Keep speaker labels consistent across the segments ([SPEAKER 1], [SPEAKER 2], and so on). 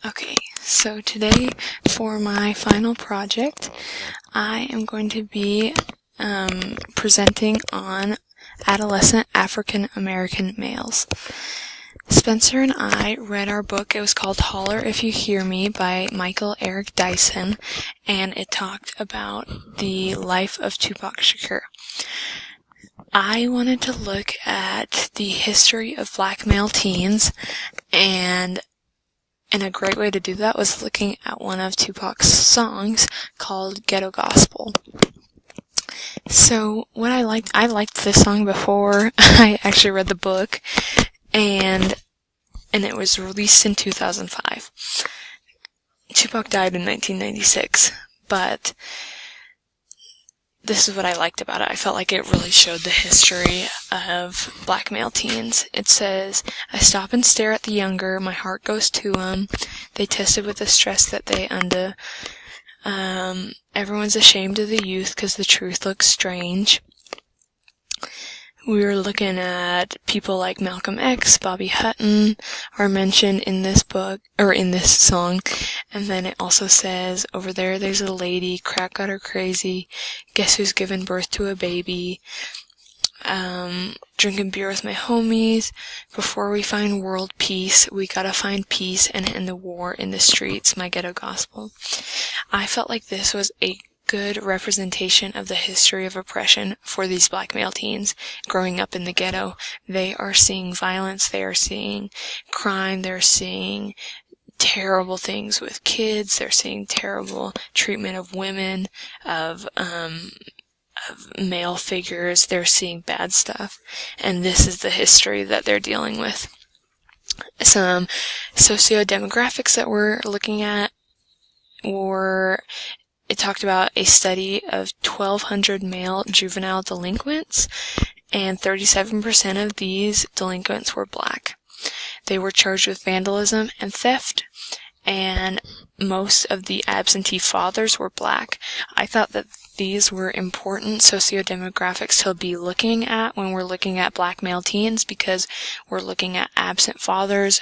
[SPEAKER 1] Okay, so today for my final project, I am going to be presenting on adolescent African American males. Spencer and I read our book. It was called Holler If You Hear Me by Michael Eric Dyson, and it talked about the life of Tupac Shakur. I wanted to look at the history of black male teens, and a great way to do that was looking at one of Tupac's songs called Ghetto Gospel. So what I liked this song before I actually read the book, and it was released in 2005. Tupac died in 1996, but this is what I liked about it. I felt like it really showed the history of black male teens. It says, I stop and stare at the younger, my heart goes to 'em. They tested with the stress that they under. Everyone's ashamed of the youth 'cause the truth looks strange. We were looking at people like Malcolm X, Bobby Hutton are mentioned in this book, or in this song. And then it also says, over there's a lady, crack got her crazy, guess who's given birth to a baby, drinking beer with my homies, before we find world peace, we gotta find peace and end the war in the streets, my ghetto gospel. I felt like this was a good representation of the history of oppression for these black male teens growing up in the ghetto. They are seeing violence, they are seeing crime, they're seeing terrible things with kids, they're seeing terrible treatment of women, of male figures, they're seeing bad stuff, and this is the history that they're dealing with. Some socio-demographics that we're looking at it talked about a study of 1,200 male juvenile delinquents, and 37% of these delinquents were black. They were charged with vandalism and theft, and most of the absentee fathers were black. I thought that these were important socio-demographics to be looking at when we're looking at black male teens, because we're looking at absent fathers,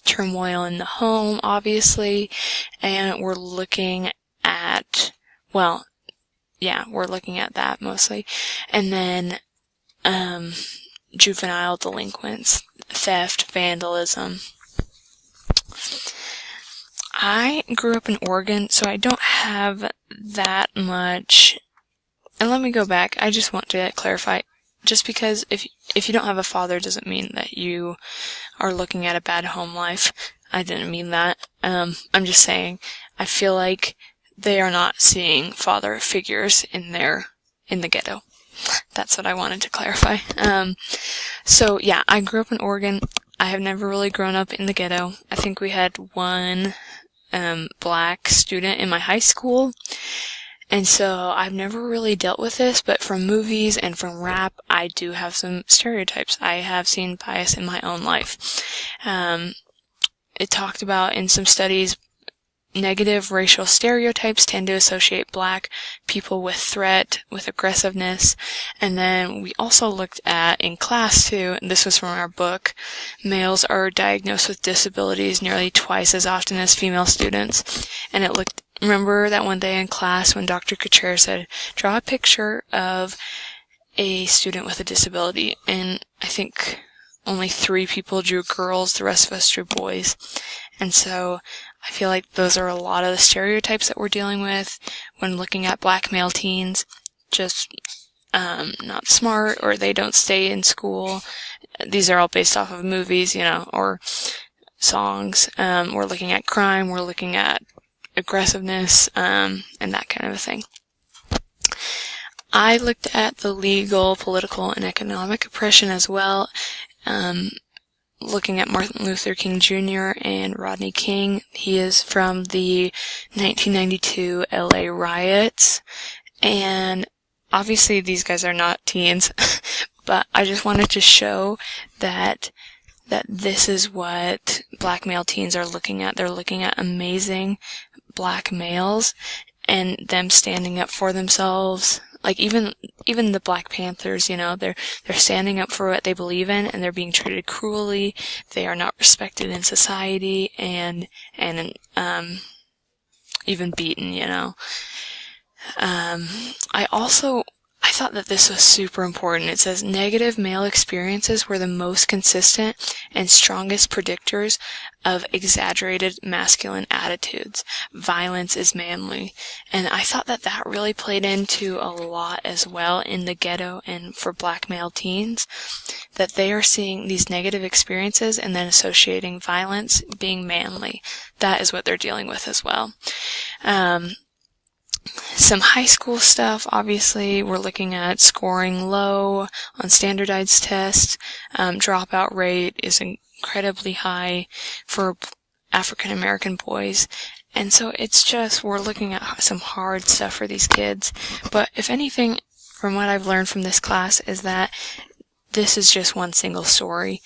[SPEAKER 1] turmoil in the home, obviously, and we're looking at, we're looking at that mostly. And then, juvenile delinquents, theft, vandalism. I grew up in Oregon, so I don't have that much. And let me go back. I just want to clarify. Just because if you don't have a father doesn't mean that you are looking at a bad home life. I didn't mean that. I'm just saying I feel like they are not seeing father figures in the ghetto. That's what I wanted to clarify. So yeah, I grew up in Oregon. I have never really grown up in the ghetto. I think we had one black student in my high school. And so I've never really dealt with this, but from movies and from rap, I do have some stereotypes. I have seen bias in my own life. It talked about in some studies, negative racial stereotypes tend to associate black people with threat, with aggressiveness. And then we also looked at, in class too, and this was from our book, males are diagnosed with disabilities nearly twice as often as female students. And remember that one day in class when Dr. Couture said, draw a picture of a student with a disability. And I think only 3 people drew girls, the rest of us drew boys. And so I feel like those are a lot of the stereotypes that we're dealing with when looking at black male teens. Just not smart, or they don't stay in school. These are all based off of movies, or songs. We're looking at crime, we're looking at aggressiveness, and that kind of a thing. I looked at the legal, political, and economic oppression as well. Looking at Martin Luther King Jr. and Rodney King. He is from the 1992 LA riots, and obviously these guys are not teens, but I just wanted to show that this is what black male teens are looking at. They're looking at amazing black males and them standing up for themselves, Like even the Black Panthers, you know, they're standing up for what they believe in, and they're being treated cruelly. They are not respected in society, and even beaten, you know. I thought that this was super important. It says negative male experiences were the most consistent and strongest predictors of exaggerated masculine attitudes. Violence is manly. And I thought that that really played into a lot as well in the ghetto and for Black male teens, that they are seeing these negative experiences and then associating violence being manly. That is what they're dealing with as well. Some high school stuff, obviously, we're looking at scoring low on standardized tests. Dropout rate is incredibly high for African American boys. And so it's just, we're looking at some hard stuff for these kids. But if anything, from what I've learned from this class is that this is just one single story.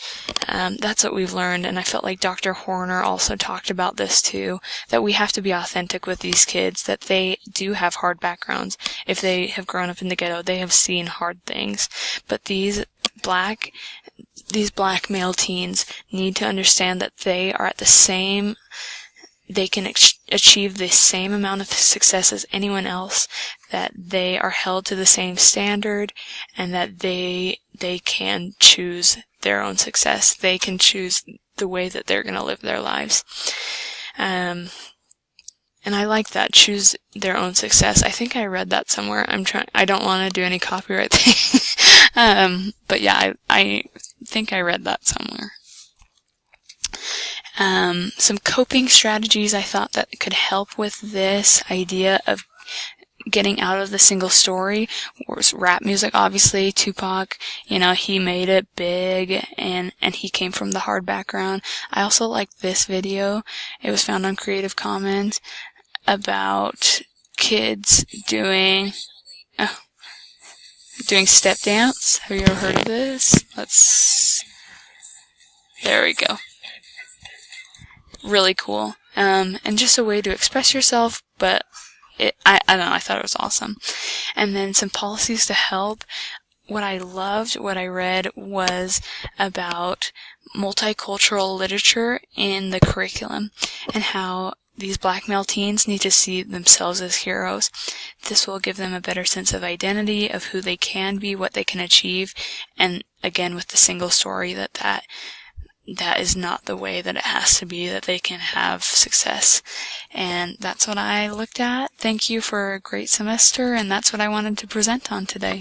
[SPEAKER 1] That's what we've learned, and I felt like Dr. Horner also talked about this too, that we have to be authentic with these kids, that they do have hard backgrounds. If they have grown up in the ghetto, they have seen hard things. But these black male teens need to understand that they are at the same, they can achieve the same amount of success as anyone else, that they are held to the same standard, and that they can choose their own success. They can choose the way that they're going to live their lives. And I like that, choose their own success. I think I read that somewhere. I don't want to do any copyright thing. But yeah, I think I read that somewhere. Some coping strategies I thought that could help with this idea of getting out of the single story was rap music. Obviously, Tupac, you know, he made it big, and he came from the hard background. I also like this video. It was found on Creative Commons about kids doing step dance. Have you ever heard of this? There we go. Really cool. And just a way to express yourself, but I don't know, I thought it was awesome. And then some policies to help. What I loved, what I read, was about multicultural literature in the curriculum and how these Black male teens need to see themselves as heroes. This will give them a better sense of identity, of who they can be, what they can achieve, and again with the single story that is not the way that it has to be, that they can have success. And that's what I looked at. Thank you for a great semester, and that's what I wanted to present on today.